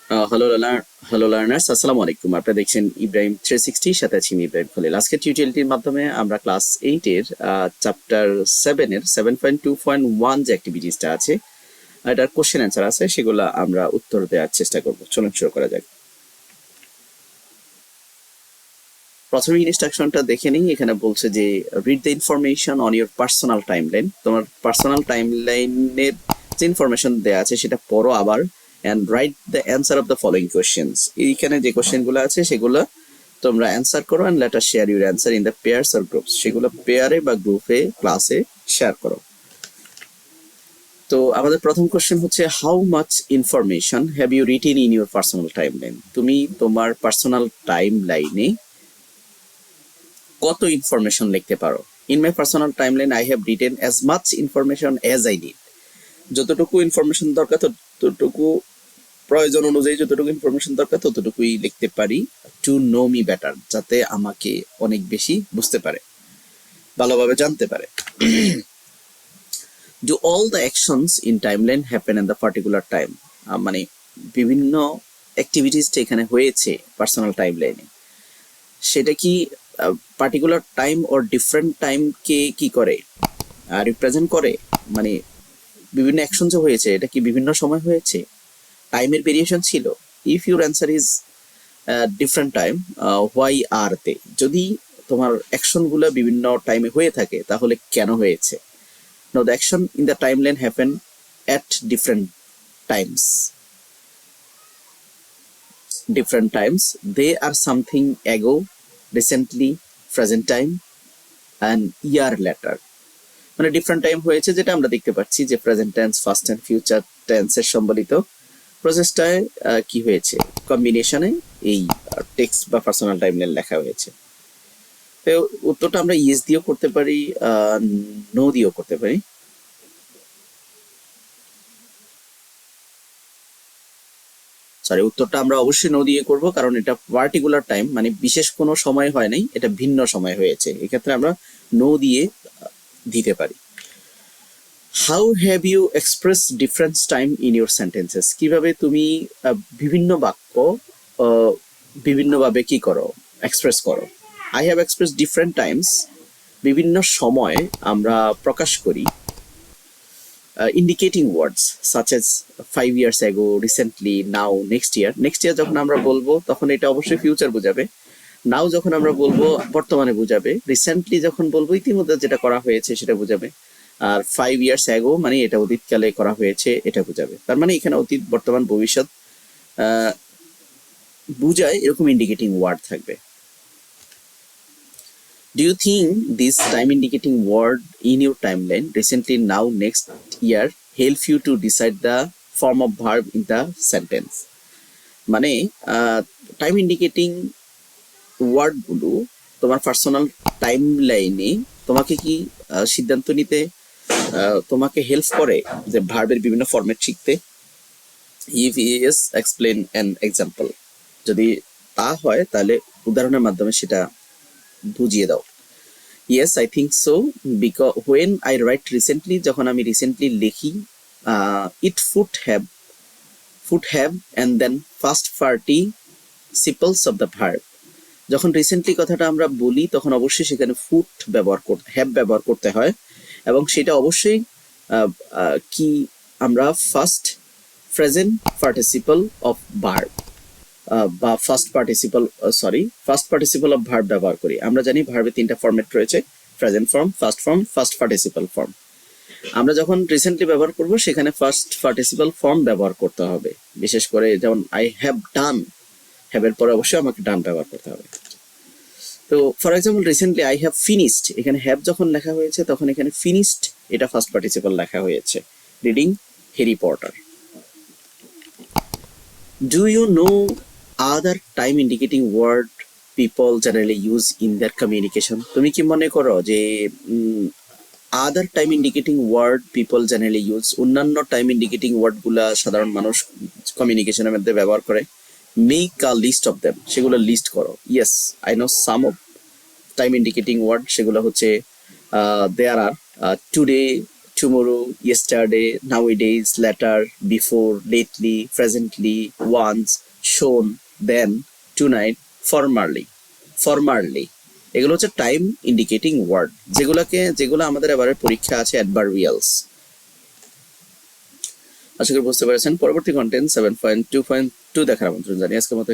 Hello learners, আসসালামু আলাইকুম। আপনারা দেখছেন ইব্রাহিম 360, সাথে আছি আমি ইব্রাহিম খলিল। আজকের টিউটোরিয়ালটির মাধ্যমে আমরা ক্লাস 8-এর চ্যাপ্টার 7-এর 7.2.1 যে অ্যাক্টিভিটিসটা আছে, এটার কোশ্চেন অ্যান্সার আছে, সেগুলো আমরা উত্তর দেওয়ার চেষ্টা করব। চলুন শুরু করা যাক। প্রথমে ইনস্ট্রাকশনটা দেখে নিই। এখানে বলছে যে read the information on your personal timeline. তোমার পার্সোনাল টাইমলাইনের যে ইনফরমেশন দেওয়া আছে সেটা পড়ো আবার, and write the answer of the following questions. এইখানে যে কোয়েশ্চেনগুলো আছে সেগুলো তোমরা অ্যান্সার করো, and let us share your answer in the pairs or groups. সেগুলো পেয়ারে বা গ্রুপে ক্লাসে শেয়ার করো। তো আমাদের প্রথম কোশ্চেন হচ্ছে, how much information have you written in your personal timeline? তুমি তোমার পার্সোনাল টাইমলাইনে কত ইনফরমেশন লিখতে পারো? In my personal timeline I have written as much information as I need. যতটুকু ইনফরমেশন দরকার ততটুকু, প্রয়োজন অনুযায়ী যতটুকু ইনফরমেশন দরকার ততটুকুই লিখতে পারি, টু নো মি বেটার, যাতে আমাকে অনেক বেশি বুঝতে পারে, ভালোভাবে জানতে পারে। Do all the actions in timeline happen in the particular time? মানে বিভিন্ন অ্যাক্টিভিটিসটা এখানে হয়েছে পার্সোনাল টাইমলাইনে, সেটা কি পার্টিকুলার টাইম অর ডিফারেন্ট টাইমকে কি করে, রিপ্রেজেন্ট করে? মানে বিভিন্ন অ্যাকশন যে হয়েছে এটা কি বিভিন্ন সময় হয়েছে, টাইমের ভেরিয়েশন ছিল? If your answer is different time, why are they? যদি তোমার অ্যাকশনগুলো বিভিন্ন টাইমে হয়ে থাকে তাহলে কেন হয়েছে? No, the action in the timeline happen at different times. They are something ago, recently, present time, and year later. মানে ডিফারেন্ট টাইম হয়েছে, যেটা আমরা দেখতে পাচ্ছি যে present tense, first and future টেন্সের সম্বলিত প্রসেসটায় কি হয়েছে, কম্বিনেশনে এই টেক্সট বা পার্সোনাল টাইমলাইন লেখা হয়েছে। তো উত্তরটা আমরা ইয়েস দিয়েও করতে পারি, নো দিয়েও করতে পারি। উত্তরটা আমরা অবশ্যই নো দিয়ে করব, কারণ এটা পার্টিকুলার টাইম, মানে বিশেষ কোনো সময় হয় নাই, এটা ভিন্ন সময় হয়েছে। এক্ষেত্রে আমরা নো দিয়ে দিতে পারি। How have you express difference time in your sentences? কিভাবে তুমি বিভিন্ন বাক্য বিভিন্নভাবে কি করো, এক্সপ্রেস করো? I have express different times, বিভিন্ন সময় আমরা প্রকাশ করি, indicating words such as 5 years ago, recently, now, next year. Next year যখন আমরা বলবো তখন এটা অবশ্যই ফিউচার বোঝাবে। নাও যখন আমরা বলবো বর্তমানে বোঝাবে। রিসেন্টলি যখন বলবো ইতিমধ্যে যেটা করা হয়েছে সেটা বোঝাবে। আর 5 years ago মানে এটা অতীতকালে করা হয়েছে, এটা বোঝাবে। তার মানে এখানে অতীত, বর্তমান, ভবিষ্যৎ বুঝায় এরকম ইন্ডিকেটিং ওয়ার্ড থাকবে। Do you think this time indicating word in your timeline, recently, now, next year, help you to decide the form of verb in the sentence? মানে টাইম ইন্ডিকেটিং ওয়ার্ডগুলো তোমার পার্সোনাল টাইমলাইনে তোমাকে কি সিদ্ধান্ত নিতে তোমাকে হেল্প করে যে ভার্বের বিভিন্ন ফরম্যাট শিখতে? If yes, explain an example. যদি তা হয় তাহলে উদাহরণের মাধ্যমে সেটা বুঝিয়ে দাও। Yes, I think so. Because when I write recently, যখন আমি রিসেন্টলি লিখি, it would have and then past participles of the verb. যখন রিসেন্টলি কথাটা আমরা বলি তখন অবশ্যই সেখানে ফুট ব্যবহার করতে হয়, এবং সেটা অবশ্যই কি আমরা first present participle of verb বা ফার্স্ট পার্টিসিপল অফ ভার্ব ব্যবহার করি। আমরা জানি ভার্বে 3টা ফরম্যাট রয়েছে, present form, first participle form. আমরা যখন রিসেন্টলি ব্যবহার করব সেখানে ফার্স্ট পার্টিসিপল ফর্ম ব্যবহার করতে হবে। বিশেষ করে যেমন আই হ্যাভ ডান, হ্যাভের পরে অবশ্যই আমাকে ডান ব্যবহার করতে হবে। তো for example, recently I have finished, এখানে হ্যাভ যখন লেখা হয়েছে তখন এখানে ফিনিশড এটা ফার্স্ট পার্টিসিপল লেখা হয়েছে, reading Harry Potter. Do you know other time indicating word people generally use in their communication? তুমি কি মনে করো যে other time indicating word people generally use, অন্যান্য টাইম ইন্ডিকেটিং ওয়ার্ডগুলা সাধারণ মানুষ কমিউনিকেশনের মধ্যে ব্যবহার করে? Make a list of them, সেগুলো লিস্ট করো। Yes, I know some of time indicating word, সেগুলো হচ্ছে there are today, tomorrow, yesterday, nowadays, later, before, lately, presently, once, shown, then, tonight, formerly এগুলো হচ্ছে টাইম ইন্ডিকেটিং ওয়ার্ড, যেগুলো আমাদের এবারে পরীক্ষা আছে অ্যাডভার্বিয়ালস। আশা করি বুঝতে পেরেছেন। পরবর্তী কন্টেন্ট 7.2.2 দেখার আমন্ত্রণ জানিয়ে আজকের মতো